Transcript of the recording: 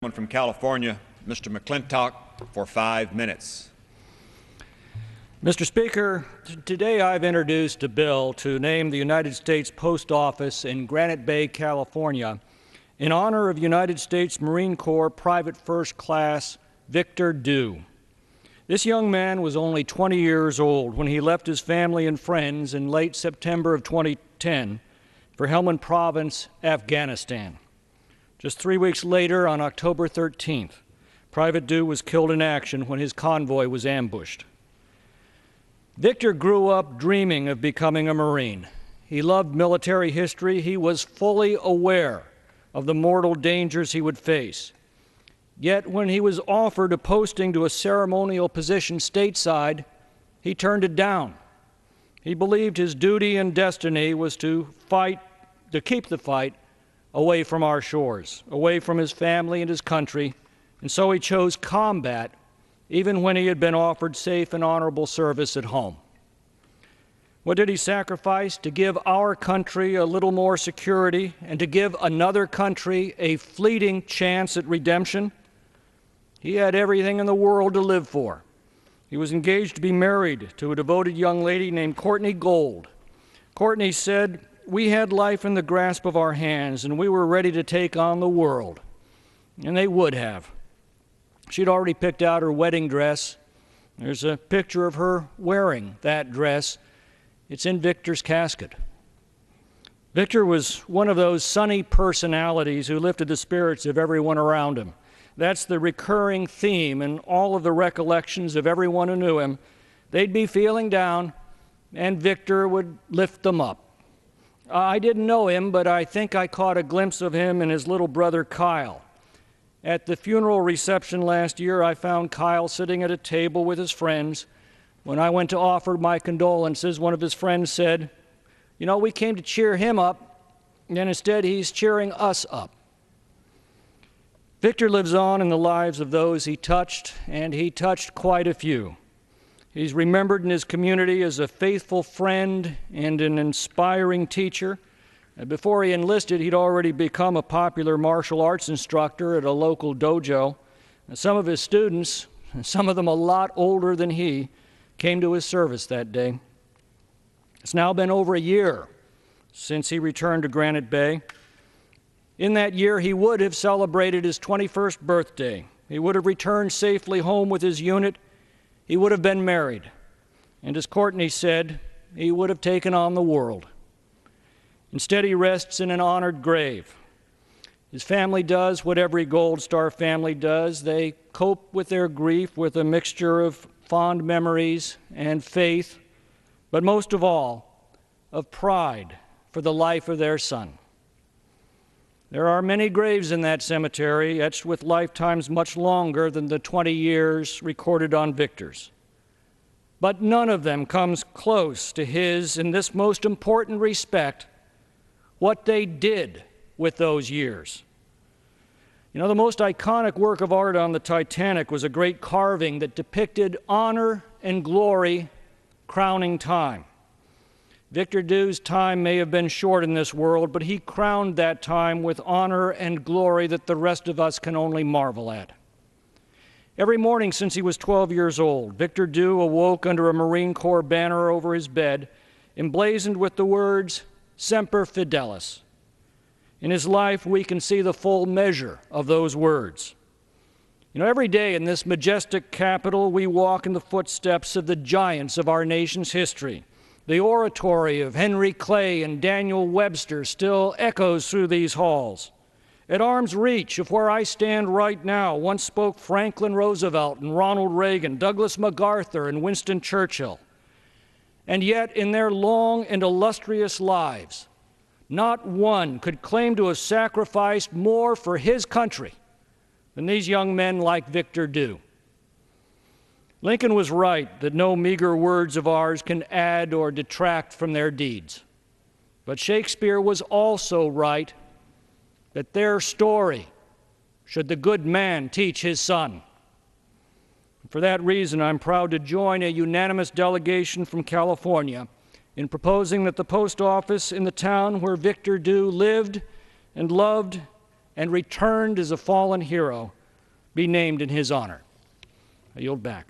From California, Mr. McClintock, for 5 minutes. Mr. Speaker, today I've introduced a bill to name the United States Post Office in Granite Bay, California, in honor of United States Marine Corps Private First Class Victor Dew. This young man was only 20 years old when he left his family and friends in late September of 2010 for Helmand Province, Afghanistan. Just 3 weeks later, on October 13th, Private Dew was killed in action when his convoy was ambushed. Victor grew up dreaming of becoming a Marine. He loved military history. He was fully aware of the mortal dangers he would face. Yet when he was offered a posting to a ceremonial position stateside, he turned it down. He believed his duty and destiny was to keep the fight away from our shores, away from his family and his country, and so he chose combat even when he had been offered safe and honorable service at home. What did he sacrifice? To give our country a little more security and to give another country a fleeting chance at redemption? He had everything in the world to live for. He was engaged to be married to a devoted young lady named Courtney Gold. Courtney said, "We had life in the grasp of our hands, and we were ready to take on the world." And they would have. She'd already picked out her wedding dress. There's a picture of her wearing that dress. It's in Victor's casket. Victor was one of those sunny personalities who lifted the spirits of everyone around him. That's the recurring theme in all of the recollections of everyone who knew him. They'd be feeling down, and Victor would lift them up. I didn't know him, but I think I caught a glimpse of him in his little brother, Kyle. At the funeral reception last year, I found Kyle sitting at a table with his friends. When I went to offer my condolences, one of his friends said, "You know, we came to cheer him up, and instead he's cheering us up." Victor lives on in the lives of those he touched, and he touched quite a few. He's remembered in his community as a faithful friend and an inspiring teacher. Before he enlisted, he'd already become a popular martial arts instructor at a local dojo. Some of his students, some of them a lot older than he, came to his service that day. It's now been over a year since he returned to Granite Bay. In that year, he would have celebrated his 21st birthday. He would have returned safely home with his unit. He would have been married, and as Courtney said, he would have taken on the world. Instead, he rests in an honored grave. His family does what every Gold Star family does. They cope with their grief with a mixture of fond memories and faith, but most of all, of pride for the life of their son. There are many graves in that cemetery, etched with lifetimes much longer than the 20 years recorded on Victor's. But none of them comes close to his, in this most important respect, what they did with those years. You know, the most iconic work of art on the Titanic was a great carving that depicted honor and glory crowning time. Victor Dew's time may have been short in this world, but he crowned that time with honor and glory that the rest of us can only marvel at. Every morning since he was 12 years old, Victor Dew awoke under a Marine Corps banner over his bed, emblazoned with the words, "Semper Fidelis." In his life, we can see the full measure of those words. You know, every day in this majestic capital, we walk in the footsteps of the giants of our nation's history. The oratory of Henry Clay and Daniel Webster still echoes through these halls. At arm's reach of where I stand right now, once spoke Franklin Roosevelt and Ronald Reagan, Douglas MacArthur and Winston Churchill. And yet, in their long and illustrious lives, not one could claim to have sacrificed more for his country than these young men like Victor Dew. Lincoln was right that no meager words of ours can add or detract from their deeds. But Shakespeare was also right that their story should the good man teach his son. For that reason, I'm proud to join a unanimous delegation from California in proposing that the post office in the town where Victor Dew lived and loved and returned as a fallen hero be named in his honor. I yield back.